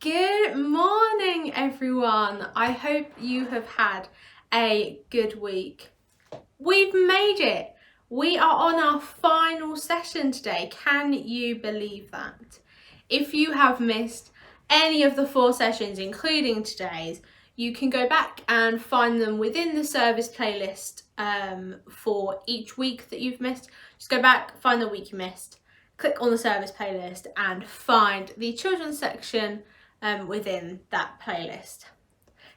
Good morning, everyone. I hope you have had a good week. We've made it. We are on our final session today. Can you believe that? If you have missed any of the 4 sessions, including today's, you can go back and find them within the service playlist for each week that you've missed. Just go back, find the week you missed, click on the service playlist and find the children's section within that playlist.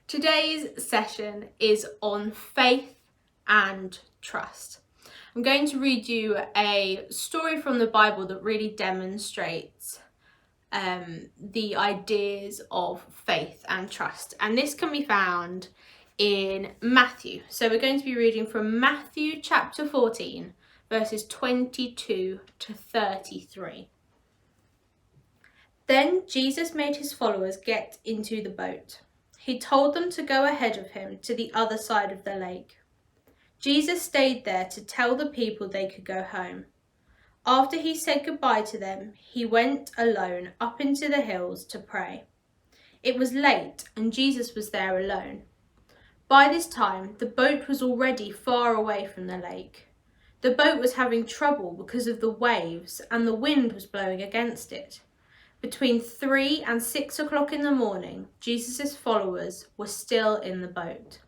Today's session is on faith and trust. I'm going to read you a story from the Bible that really demonstrates the ideas of faith and trust, and this can be found in Matthew. So we're going to be reading from Matthew chapter 14, verses 22 to 33. Then Jesus made his followers get into the boat. He told them to go ahead of him to the other side of the lake. Jesus stayed there to tell the people they could go home. After he said goodbye to them, he went alone up into the hills to pray. It was late and Jesus was there alone. By this time, the boat was already far away from the lake. The boat was having trouble because of the waves and the wind was blowing against it. Between 3 and 6 o'clock in the morning, Jesus' followers were still in the boat.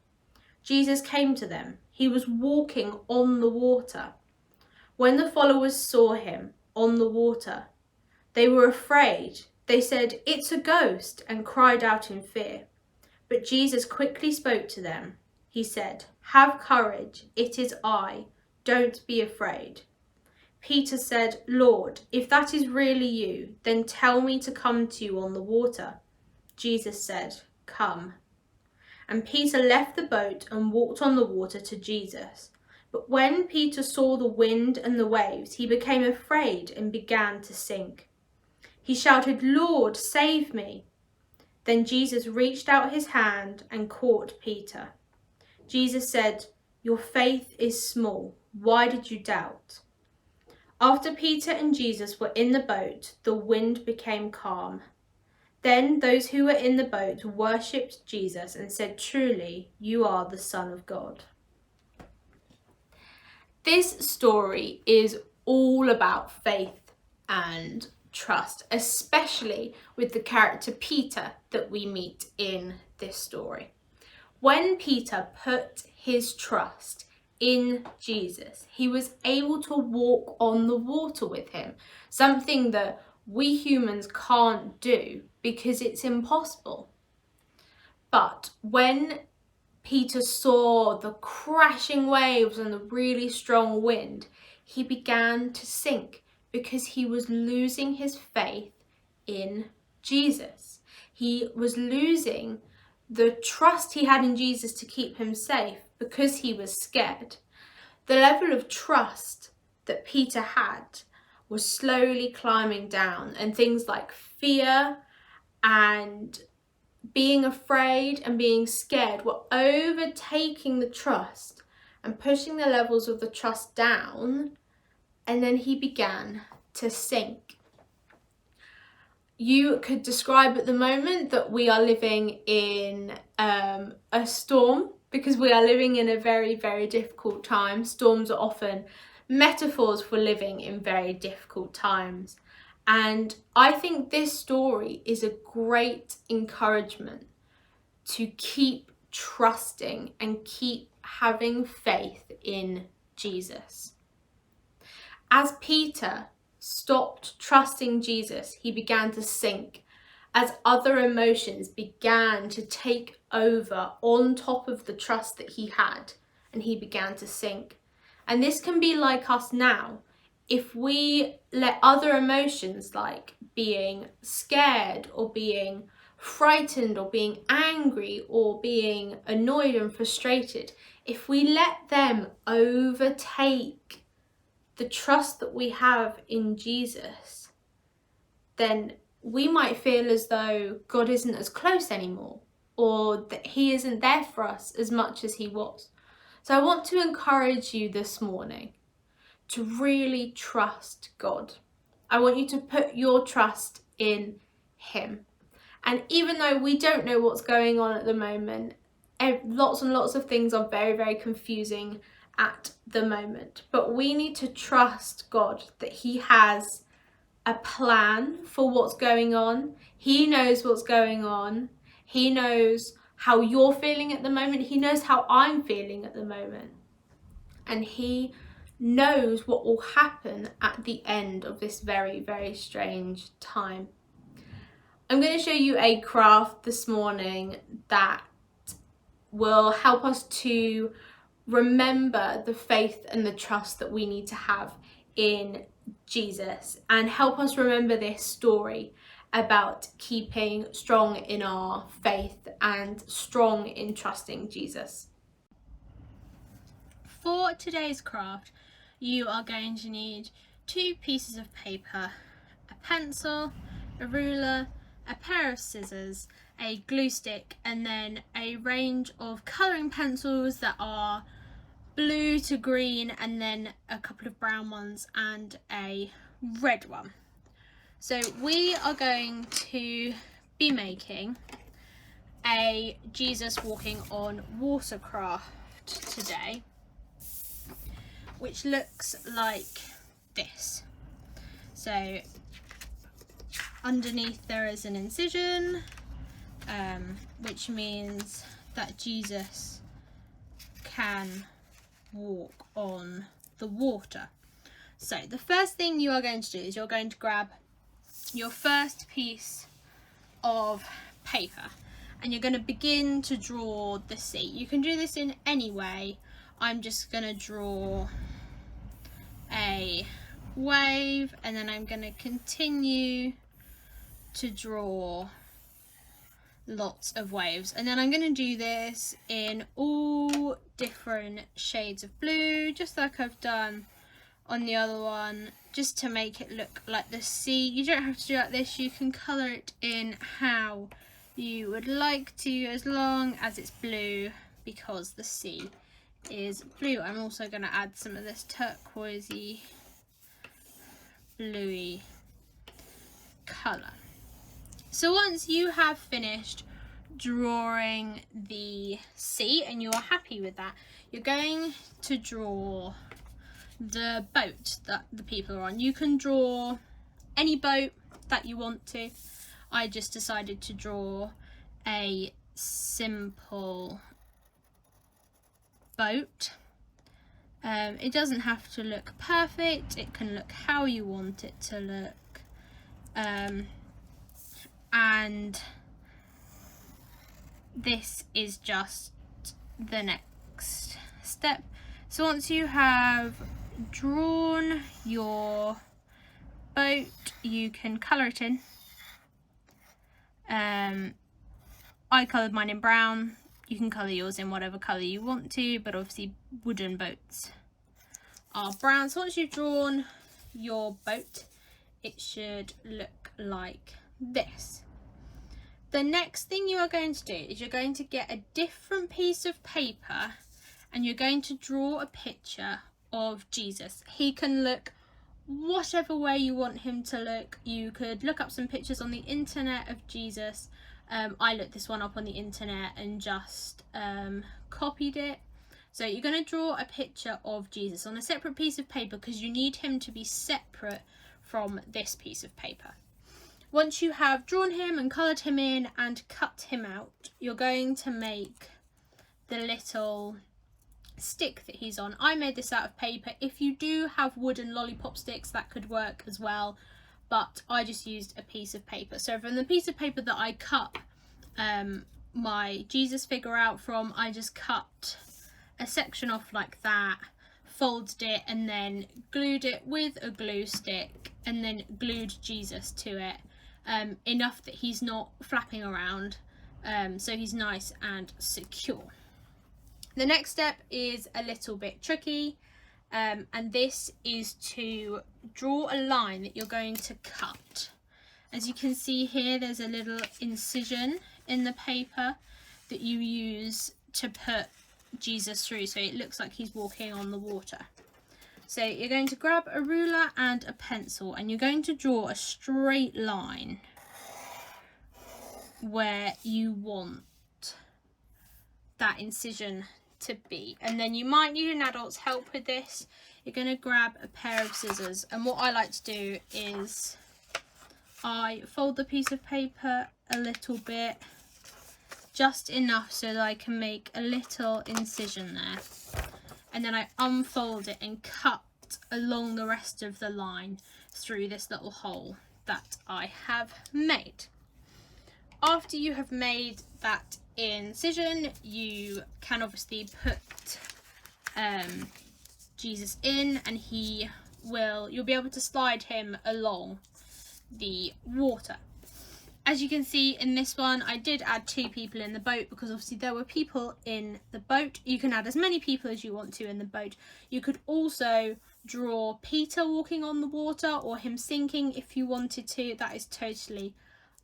Jesus came to them. He was walking on the water. When the followers saw him on the water, they were afraid. They said, "It's a ghost," and cried out in fear. But Jesus quickly spoke to them. He said, "Have courage, it is I. Don't be afraid." Peter said, "Lord, if that is really you, then tell me to come to you on the water." Jesus said, "Come." And Peter left the boat and walked on the water to Jesus. But when Peter saw the wind and the waves, he became afraid and began to sink. He shouted, "Lord, save me." Then Jesus reached out his hand and caught Peter. Jesus said, "Your faith is small. Why did you doubt?" After Peter and Jesus were in the boat, the wind became calm. Then those who were in the boat worshipped Jesus and said, "Truly, you are the Son of God." This story is all about faith and trust, especially with the character Peter that we meet in this story. When Peter put his trust in Jesus, he was able to walk on the water with him, something that we humans can't do because it's impossible. But when Peter saw the crashing waves and the really strong wind, he began to sink because he was losing his faith in Jesus. He was losing the trust he had in Jesus to keep him safe because he was scared. The level of trust that Peter had was slowly climbing down, and things like fear and being afraid and being scared were overtaking the trust and pushing the levels of the trust down, and then he began to sink. You could describe at the moment that we are living in a storm, because we are living in a very, very difficult time. Storms are often metaphors for living in very difficult times. And I think this story is a great encouragement to keep trusting and keep having faith in Jesus. As Peter stopped trusting Jesus, he began to sink as other emotions began to take over on top of the trust that he had, and he began to sink. And this can be like us now. If we let other emotions like being scared or being frightened or being angry or being annoyed and frustrated, if we let them overtake the trust that we have in Jesus, then we might feel as though God isn't as close anymore, or that he isn't there for us as much as he was. So I want to encourage you this morning to really trust God. I want you to put your trust in him. And even though we don't know what's going on at the moment, lots and lots of things are very, very confusing at the moment. But we need to trust God that He has a plan for what's going on. He knows what's going on. He knows how you're feeling at the moment. He knows how I'm feeling at the moment. And He knows what will happen at the end of this very, very strange time. I'm going to show you a craft this morning that will help us to remember the faith and the trust that we need to have in Jesus, and help us remember this story about keeping strong in our faith and strong in trusting Jesus. For today's craft, you are going to need 2 pieces of paper, a pencil, a ruler, a pair of scissors, a glue stick, and then a range of colouring pencils that are blue to green, and then a couple of brown ones and a red one. So we are going to be making a Jesus walking on water craft today, which looks like this. So underneath there is an incision, which means that Jesus can walk on the water. So the first thing you are going to do is you're going to grab your first piece of paper and you're going to begin to draw the sea. You can do this in any way. I'm just going to draw a wave, and then I'm going to continue to draw lots of waves, and then I'm going to do this in all different shades of blue, just like I've done on the other one, just to make it look like the sea. You don't have to do it like this, you can colour it in how you would like to, as long as it's blue, because the sea is blue. I'm also going to add some of this turquoisey bluey colour. So once you have finished drawing the sea and you're happy with that, you're going to draw the boat that the people are on. You can draw any boat that you want to. I just decided to draw a simple boat. It doesn't have to look perfect, it can look how you want it to look. And this is just the next step. So once you have drawn your boat, you can colour it in. I coloured mine in brown. You can colour yours in whatever colour you want to, but obviously wooden boats are brown. So once you've drawn your boat, it should look like this. The next thing you are going to do is you're going to get a different piece of paper and you're going to draw a picture of Jesus. He can look whatever way you want him to look. You could look up some pictures on the internet of Jesus. I looked this one up on the internet and just copied it. So you're going to draw a picture of Jesus on a separate piece of paper because you need him to be separate from this piece of paper. Once you have drawn him and coloured him in and cut him out, you're going to make the little stick that he's on. I made this out of paper. If you do have wooden lollipop sticks, that could work as well, but I just used a piece of paper. So from the piece of paper that I cut my Jesus figure out from, I just cut a section off like that, folded it, and then glued it with a glue stick, and then glued Jesus to it, enough that he's not flapping around, so he's nice and secure. The next step is a little bit tricky, and this is to draw a line that you're going to cut. As you can see here, there's a little incision in the paper that you use to put Jesus through, so it looks like he's walking on the water. So you're going to grab a ruler and a pencil and you're going to draw a straight line where you want that incision to be. And then you might need an adult's help with this. You're going to grab a pair of scissors, and what I like to do is I fold the piece of paper a little bit, just enough so that I can make a little incision there, and then I unfold it and cut along the rest of the line through this little hole that I have made. After you have made that incision, you can obviously put Jesus in, and you'll be able to slide him along the water. As you can see in this one, I did add 2 people in the boat because obviously there were people in the boat. You can add as many people as you want to in the boat. You could also draw Peter walking on the water or him sinking if you wanted to. That is totally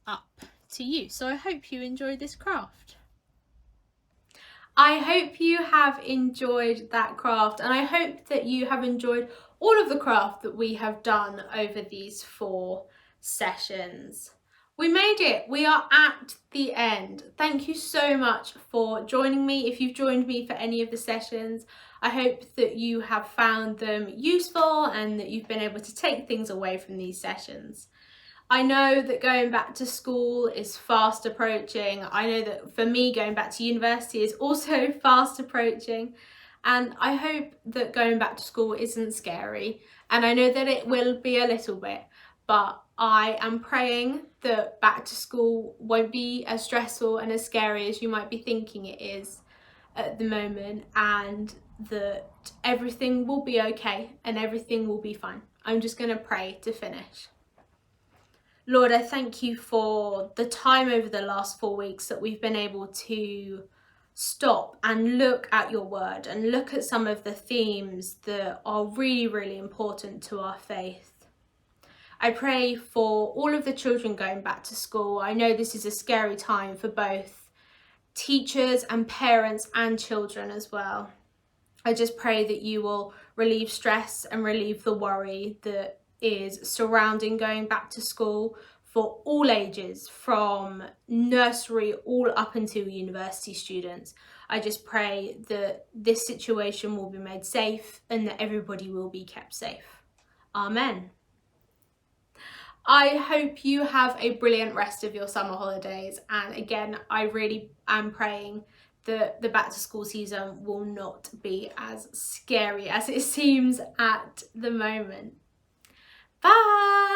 up to you. So I hope you enjoyed this craft. I hope you have enjoyed that craft, and I hope that you have enjoyed all of the craft that we have done over these 4 sessions. We made it. We are at the end. Thank you so much for joining me. If you've joined me for any of the sessions, I hope that you have found them useful and that you've been able to take things away from these sessions. I know that going back to school is fast approaching. I know that for me, going back to university is also fast approaching. And I hope that going back to school isn't scary. And I know that it will be a little bit, but I am praying that back to school won't be as stressful and as scary as you might be thinking it is at the moment, and that everything will be okay and everything will be fine. I'm just going to pray to finish. Lord, I thank you for the time over the last 4 weeks that we've been able to stop and look at your word and look at some of the themes that are really, really important to our faith. I pray for all of the children going back to school. I know this is a scary time for both teachers and parents and children as well. I just pray that you will relieve stress and relieve the worry that is surrounding going back to school for all ages, from nursery all up until university students. I just pray that this situation will be made safe and that everybody will be kept safe. Amen. I hope you have a brilliant rest of your summer holidays, and again, I really am praying that the back to school season will not be as scary as it seems at the moment. Bye!